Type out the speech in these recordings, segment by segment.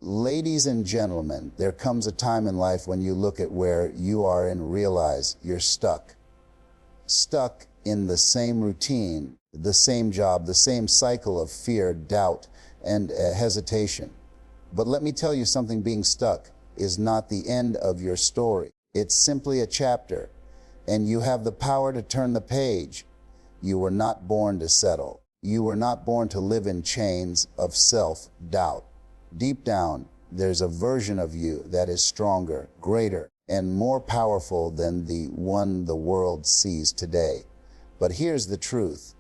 Ladies and gentlemen, there comes a time in life when you look at where you are and realize you're stuck. Stuck in the same routine, the same job, the same cycle of fear, doubt, and hesitation. But let me tell you something, being stuck is not the end of your story. It's simply a chapter, and you have the power to turn the page. You were not born to settle. You were not born to live in chains of self-doubt. Deep down, there's a version of you that is stronger, greater, and more powerful than the one the world sees today. But here's the truth.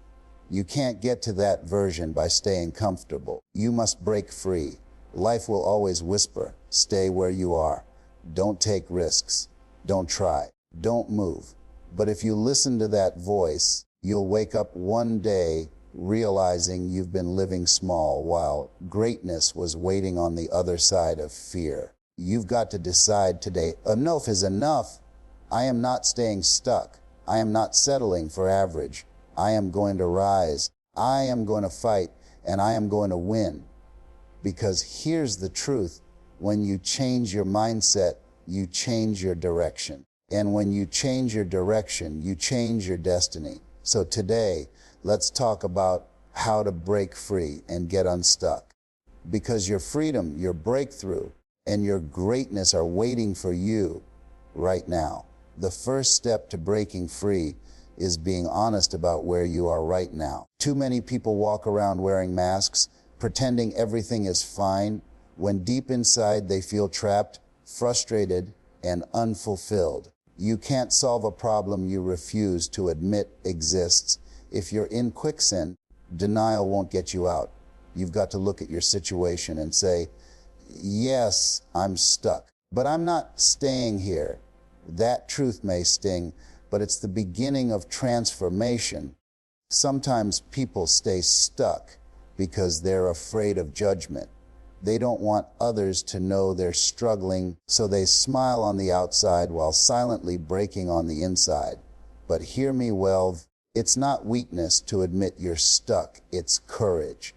You can't get to that version by staying comfortable. You must break free. Life will always whisper, stay where you are. Don't take risks. Don't try. Don't move. But if you listen to that voice, you'll wake up one day realizing you've been living small while greatness was waiting on the other side of fear. You've got to decide today, enough is enough. I am not staying stuck. I am not settling for average. I am going to rise. I am going to fight, and I am going to win. Because here's the truth. When you change your mindset, you change your direction. And when you change your direction, you change your destiny. So today, let's talk about how to break free and get unstuck. Because your freedom, your breakthrough, and your greatness are waiting for you right now. The first step to breaking free is being honest about where you are right now. Too many people walk around wearing masks, pretending everything is fine, when deep inside they feel trapped, frustrated, and unfulfilled. You can't solve a problem you refuse to admit exists. If you're in quicksand, denial won't get you out. You've got to look at your situation and say, yes, I'm stuck, but I'm not staying here. That truth may sting, but it's the beginning of transformation. Sometimes people stay stuck because they're afraid of judgment. They don't want others to know they're struggling, so they smile on the outside while silently breaking on the inside. But hear me well, it's not weakness to admit you're stuck, it's courage.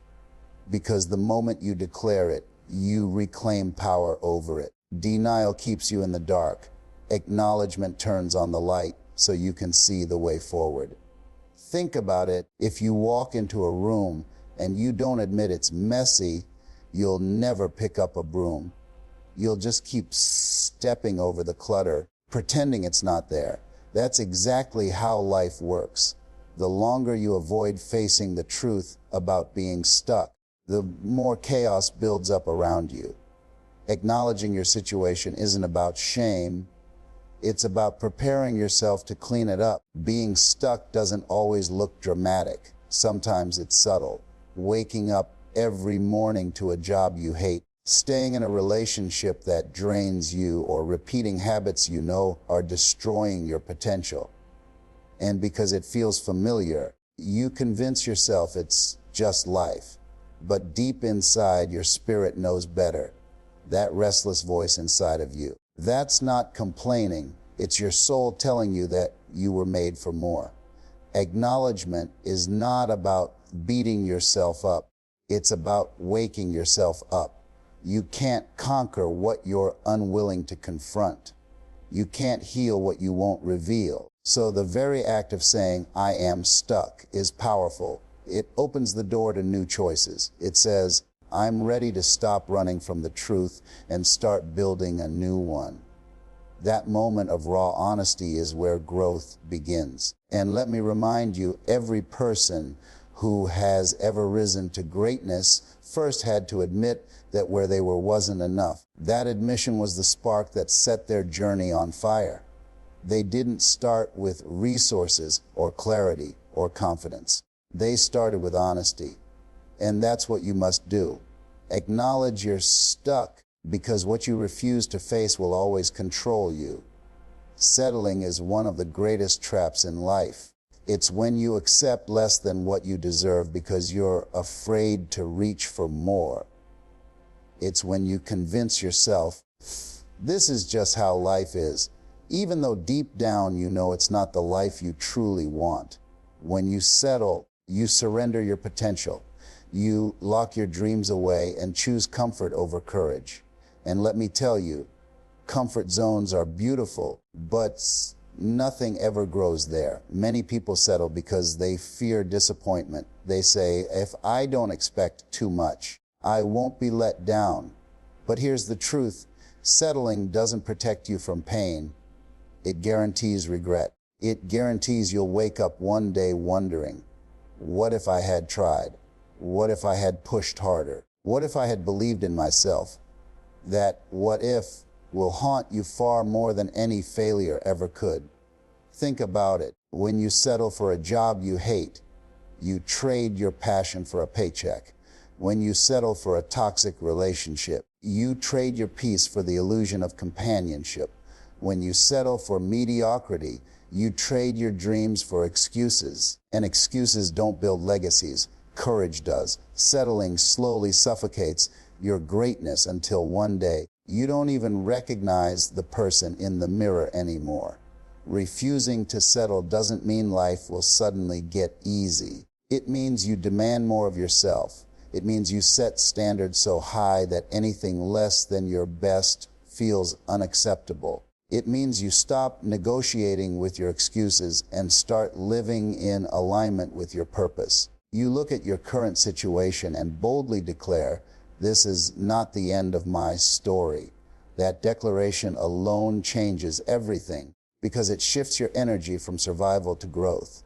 Because the moment you declare it, you reclaim power over it. Denial keeps you in the dark. Acknowledgement turns on the light so you can see the way forward. Think about it. If you walk into a room and you don't admit it's messy, you'll never pick up a broom. You'll just keep stepping over the clutter, pretending it's not there. That's exactly how life works. The longer you avoid facing the truth about being stuck, the more chaos builds up around you. Acknowledging your situation isn't about shame. It's about preparing yourself to clean it up. Being stuck doesn't always look dramatic. Sometimes it's subtle. Waking up every morning to a job you hate, staying in a relationship that drains you, or repeating habits you know are destroying your potential. And because it feels familiar, you convince yourself it's just life. But deep inside, your spirit knows better. That restless voice inside of you. That's not complaining. It's your soul telling you that you were made for more. Acknowledgement is not about beating yourself up. It's about waking yourself up. You can't conquer what you're unwilling to confront. You can't heal what you won't reveal. So the very act of saying, I am stuck, is powerful. It opens the door to new choices. It says, I'm ready to stop running from the truth and start building a new one. That moment of raw honesty is where growth begins. And let me remind you, every person who has ever risen to greatness first had to admit that where they were wasn't enough. That admission was the spark that set their journey on fire. They didn't start with resources or clarity or confidence. They started with honesty. And that's what you must do. Acknowledge you're stuck, because what you refuse to face will always control you. Settling is one of the greatest traps in life. It's when you accept less than what you deserve because you're afraid to reach for more. It's when you convince yourself, this is just how life is, even though deep down you know it's not the life you truly want. When you settle, you surrender your potential. You lock your dreams away and choose comfort over courage. And let me tell you, comfort zones are beautiful, but nothing ever grows there. Many people settle because they fear disappointment. They say, if I don't expect too much, I won't be let down. But here's the truth. Settling doesn't protect you from pain. It guarantees regret. It guarantees you'll wake up one day wondering, what if I had tried? What if I had pushed harder? What if I had believed in myself? That what if will haunt you far more than any failure ever could. Think about it. When you settle for a job you hate, you trade your passion for a paycheck. When you settle for a toxic relationship, you trade your peace for the illusion of companionship. When you settle for mediocrity, you trade your dreams for excuses. And excuses don't build legacies. Courage does. Settling slowly suffocates your greatness until one day you don't even recognize the person in the mirror anymore. Refusing to settle doesn't mean life will suddenly get easy. It means you demand more of yourself. It means you set standards so high that anything less than your best feels unacceptable. It means you stop negotiating with your excuses and start living in alignment with your purpose. You look at your current situation and boldly declare, "This is not the end of my story." That declaration alone changes everything because it shifts your energy from survival to growth.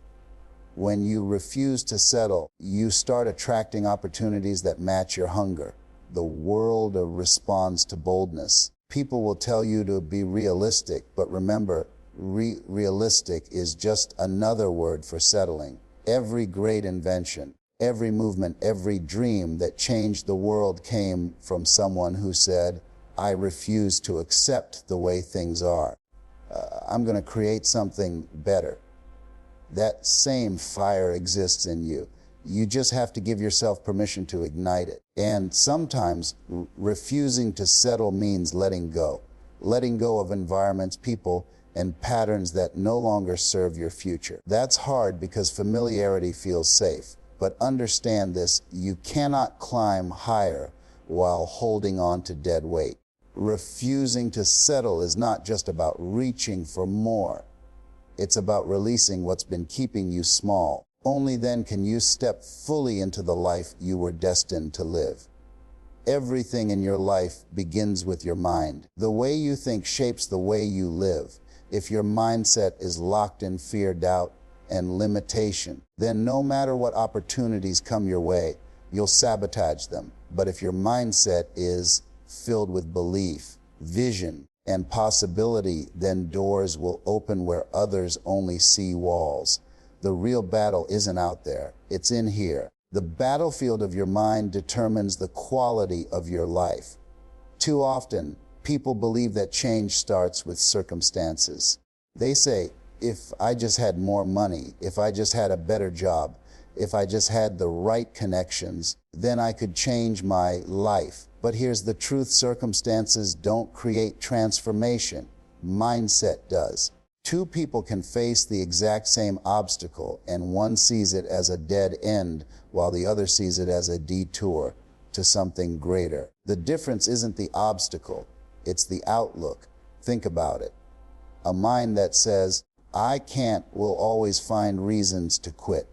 When you refuse to settle, you start attracting opportunities that match your hunger. The world responds to boldness. People will tell you to be realistic, but remember, realistic is just another word for settling. Every great invention, every movement, every dream that changed the world came from someone who said, I refuse to accept the way things are. I'm going to create something better. That same fire exists in you. You just have to give yourself permission to ignite it. And sometimes refusing to settle means letting go. Letting go of environments, people, and patterns that no longer serve your future. That's hard because familiarity feels safe. But understand this, you cannot climb higher while holding on to dead weight. Refusing to settle is not just about reaching for more. It's about releasing what's been keeping you small. Only then can you step fully into the life you were destined to live. Everything in your life begins with your mind. The way you think shapes the way you live. If your mindset is locked in fear, doubt, and limitation, then no matter what opportunities come your way, you'll sabotage them. But if your mindset is filled with belief, vision, and possibility, then doors will open where others only see walls. The real battle isn't out there, it's in here. The battlefield of your mind determines the quality of your life. Too often, people believe that change starts with circumstances. They say, if I just had more money, if I just had a better job, if I just had the right connections, then I could change my life. But here's the truth, circumstances don't create transformation. Mindset does. Two people can face the exact same obstacle, and one sees it as a dead end, while the other sees it as a detour to something greater. The difference isn't the obstacle, it's the outlook. Think about it. A mind that says, I can't, will always find reasons to quit.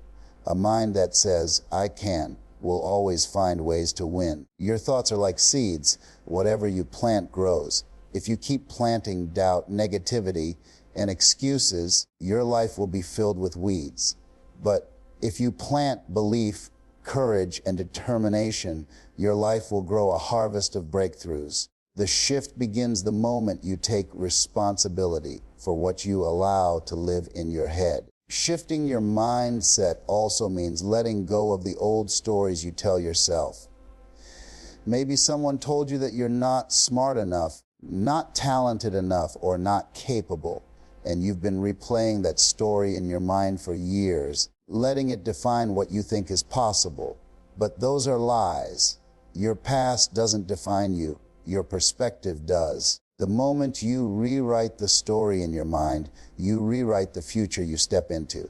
A mind that says, I can, will always find ways to win. Your thoughts are like seeds. Whatever you plant grows. If you keep planting doubt, negativity, and excuses, your life will be filled with weeds. But if you plant belief, courage, and determination, your life will grow a harvest of breakthroughs. The shift begins the moment you take responsibility for what you allow to live in your head. Shifting your mindset also means letting go of the old stories you tell yourself. Maybe someone told you that you're not smart enough, not talented enough, or not capable, and you've been replaying that story in your mind for years, letting it define what you think is possible. But those are lies. Your past doesn't define you. Your perspective does. The moment you rewrite the story in your mind, you rewrite the future you step into.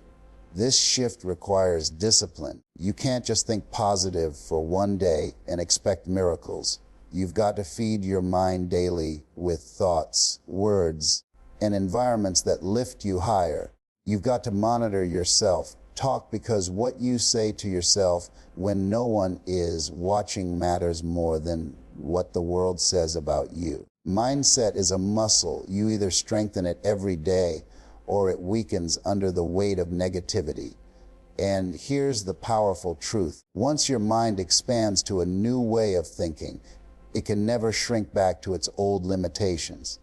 This shift requires discipline. You can't just think positive for one day and expect miracles. You've got to feed your mind daily with thoughts, words, and environments that lift you higher. You've got to monitor yourself. Talk, because what you say to yourself when no one is watching matters more than what the world says about you. Mindset is a muscle. You either strengthen it every day or it weakens under the weight of negativity. And here's the powerful truth. Once your mind expands to a new way of thinking, it can never shrink back to its old limitations.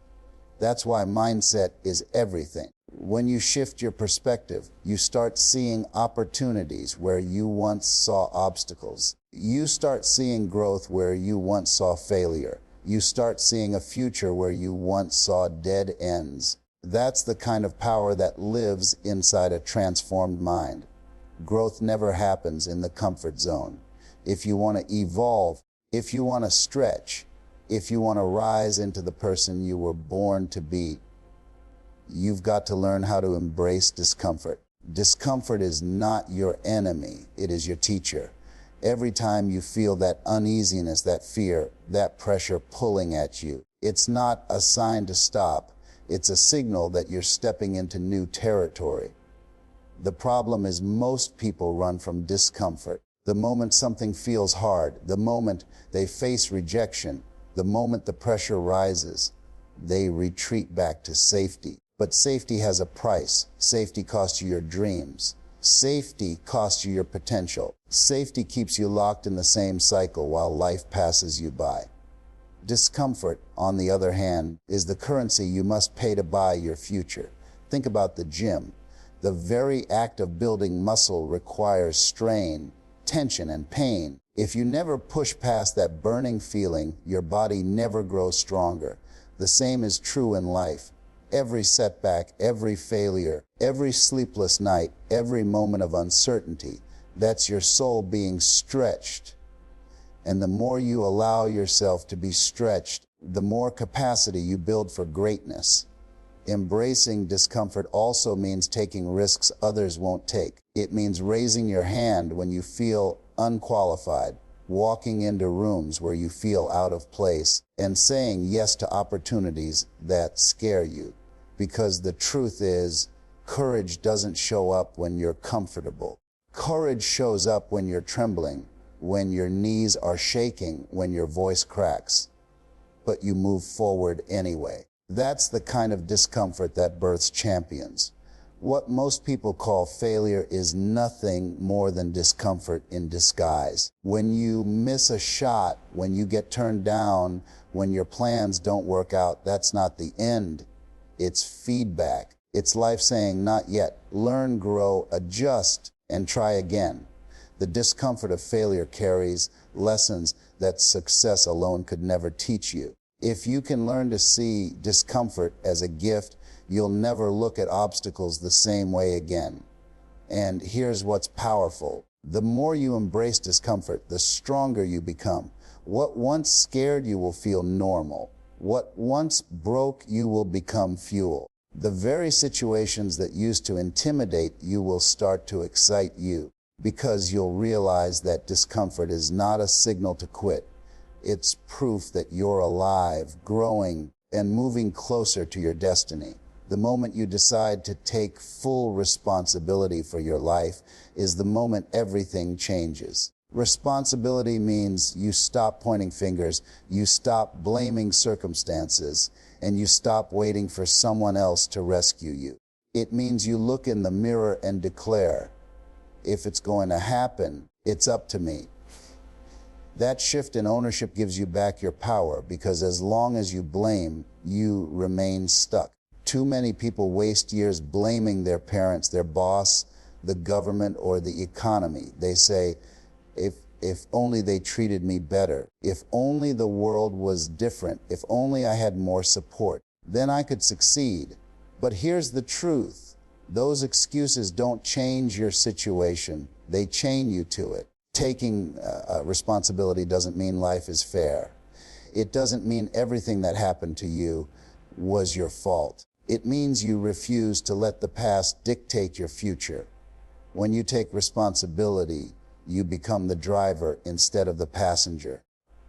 That's why mindset is everything. When you shift your perspective, you start seeing opportunities where you once saw obstacles. You start seeing growth where you once saw failure. You start seeing a future where you once saw dead ends. That's the kind of power that lives inside a transformed mind. Growth never happens in the comfort zone. If you want to evolve, if you want to stretch, if you want to rise into the person you were born to be, you've got to learn how to embrace discomfort. Discomfort is not your enemy, it is your teacher. Every time you feel that uneasiness, that fear, that pressure pulling at you, it's not a sign to stop. It's a signal that you're stepping into new territory. The problem is most people run from discomfort. The moment something feels hard, the moment they face rejection, the moment the pressure rises, they retreat back to safety. But safety has a price. Safety costs you your dreams. Safety costs you your potential. Safety keeps you locked in the same cycle while life passes you by. Discomfort, on the other hand, is the currency you must pay to buy your future. Think about the gym. The very act of building muscle requires strain, tension, and pain. If you never push past that burning feeling, your body never grows stronger. The same is true in life. Every setback, every failure, every sleepless night, every moment of uncertainty, that's your soul being stretched. And the more you allow yourself to be stretched, the more capacity you build for greatness. Embracing discomfort also means taking risks others won't take. It means raising your hand when you feel unqualified, walking into rooms where you feel out of place, and saying yes to opportunities that scare you. Because the truth is, courage doesn't show up when you're comfortable. Courage shows up when you're trembling, when your knees are shaking, when your voice cracks. But you move forward anyway. That's the kind of discomfort that births champions. What most people call failure is nothing more than discomfort in disguise. When you miss a shot, when you get turned down, when your plans don't work out, that's not the end. It's feedback. It's life saying, not yet. Learn, grow, adjust, and try again. The discomfort of failure carries lessons that success alone could never teach you. If you can learn to see discomfort as a gift, you'll never look at obstacles the same way again. And here's what's powerful. The more you embrace discomfort, the stronger you become. What once scared you will feel normal. What once broke you will become fuel. The very situations that used to intimidate you will start to excite you, because you'll realize that discomfort is not a signal to quit. It's proof that you're alive, growing, and moving closer to your destiny. The moment you decide to take full responsibility for your life is the moment everything changes. Responsibility means you stop pointing fingers, you stop blaming circumstances, and you stop waiting for someone else to rescue you. It means you look in the mirror and declare, if it's going to happen, it's up to me. That shift in ownership gives you back your power, because as long as you blame, you remain stuck. Too many people waste years blaming their parents, their boss, the government, or the economy. They say, if only they treated me better, if only the world was different, if only I had more support, then I could succeed. But here's the truth. Those excuses don't change your situation, they chain you to it. Taking responsibility doesn't mean life is fair. It doesn't mean everything that happened to you was your fault. It means you refuse to let the past dictate your future. When you take responsibility, you become the driver instead of the passenger.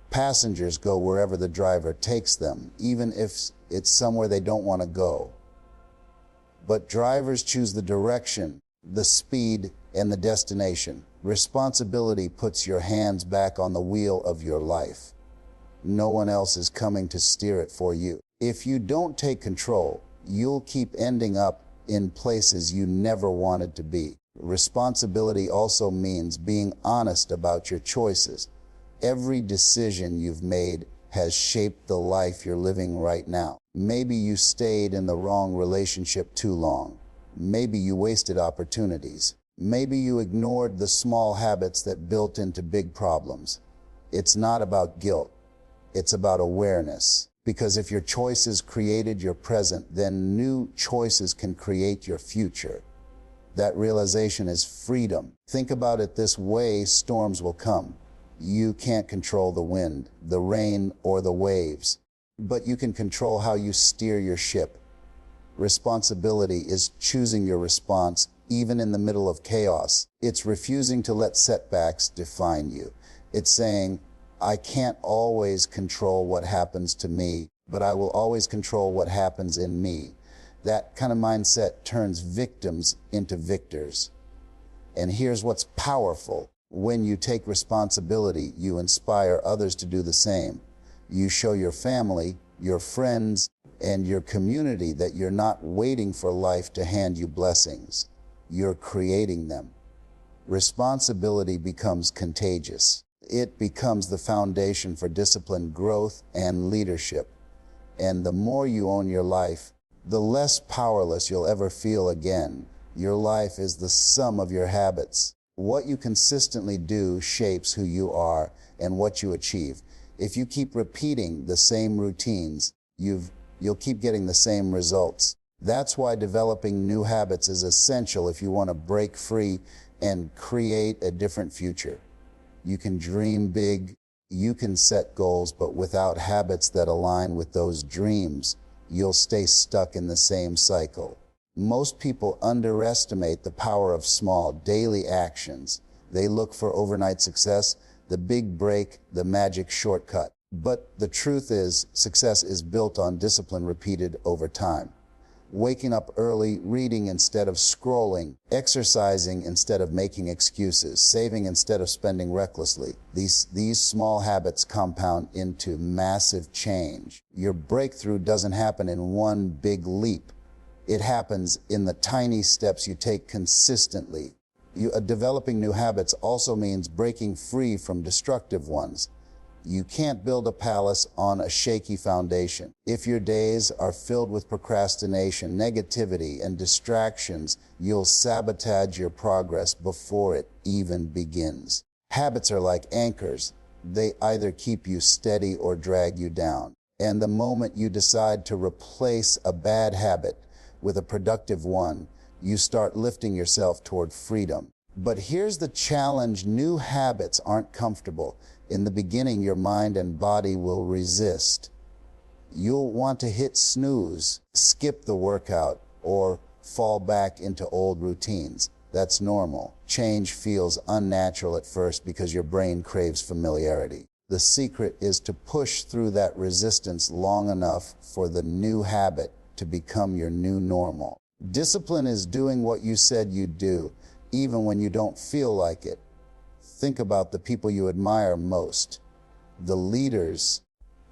Passengers go wherever the driver takes them, even if it's somewhere they don't want to go. But drivers choose the direction, the speed, and the destination. Responsibility puts your hands back on the wheel of your life. No one else is coming to steer it for you. If you don't take control, you'll keep ending up in places you never wanted to be. Responsibility also means being honest about your choices. Every decision you've made has shaped the life you're living right now. Maybe you stayed in the wrong relationship too long. Maybe you wasted opportunities. Maybe you ignored the small habits that built into big problems. It's not about guilt. It's about awareness. Because if your choices created your present, then new choices can create your future. That realization is freedom. Think about it this way: storms will come. You can't control the wind, the rain, or the waves, but you can control how you steer your ship. Responsibility is choosing your response even in the middle of chaos. It's refusing to let setbacks define you. It's saying, I can't always control what happens to me, but I will always control what happens in me. That kind of mindset turns victims into victors. And here's what's powerful. When you take responsibility, you inspire others to do the same. You show your family, your friends, and your community that you're not waiting for life to hand you blessings. You're creating them. Responsibility becomes contagious. It becomes the foundation for discipline, growth, and leadership. And the more you own your life, the less powerless you'll ever feel again. Your life is the sum of your habits. What you consistently do shapes who you are and what you achieve. If you keep repeating the same routines, you'll keep getting the same results. That's why developing new habits is essential if you want to break free and create a different future. You can dream big, you can set goals, but without habits that align with those dreams, you'll stay stuck in the same cycle. Most people underestimate the power of small, daily actions. They look for overnight success, the big break, the magic shortcut. But the truth is, success is built on discipline repeated over time. Waking up early, reading instead of scrolling, exercising instead of making excuses, saving instead of spending recklessly. These small habits compound into massive change. Your breakthrough doesn't happen in one big leap. It happens in the tiny steps you take consistently. Developing new habits also means breaking free from destructive ones. You can't build a palace on a shaky foundation. If your days are filled with procrastination, negativity, and distractions, you'll sabotage your progress before it even begins. Habits are like anchors. They either keep you steady or drag you down. And the moment you decide to replace a bad habit with a productive one, you start lifting yourself toward freedom. But here's the challenge: new habits aren't comfortable. In the beginning, your mind and body will resist. You'll want to hit snooze, skip the workout, or fall back into old routines. That's normal. Change feels unnatural at first because your brain craves familiarity. The secret is to push through that resistance long enough for the new habit to become your new normal. Discipline is doing what you said you'd do, even when you don't feel like it. Think about the people you admire most, the leaders,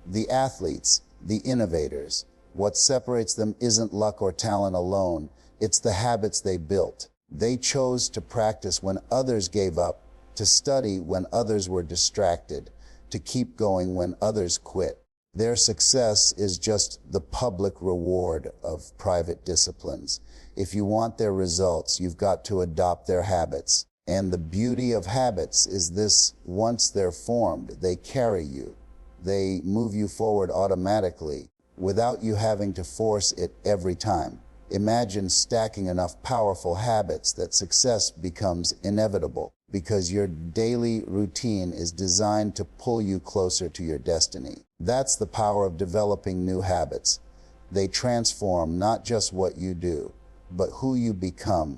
the athletes, the innovators. What separates them isn't luck or talent alone. It's the habits they built. They chose to practice when others gave up, to study when others were distracted, to keep going when others quit. Their success is just the public reward of private disciplines. If you want their results, you've got to adopt their habits. And the beauty of habits is this: once they're formed, they carry you. They move you forward automatically without you having to force it every time. Imagine stacking enough powerful habits that success becomes inevitable, because your daily routine is designed to pull you closer to your destiny. That's the power of developing new habits. They transform not just what you do, but who you become.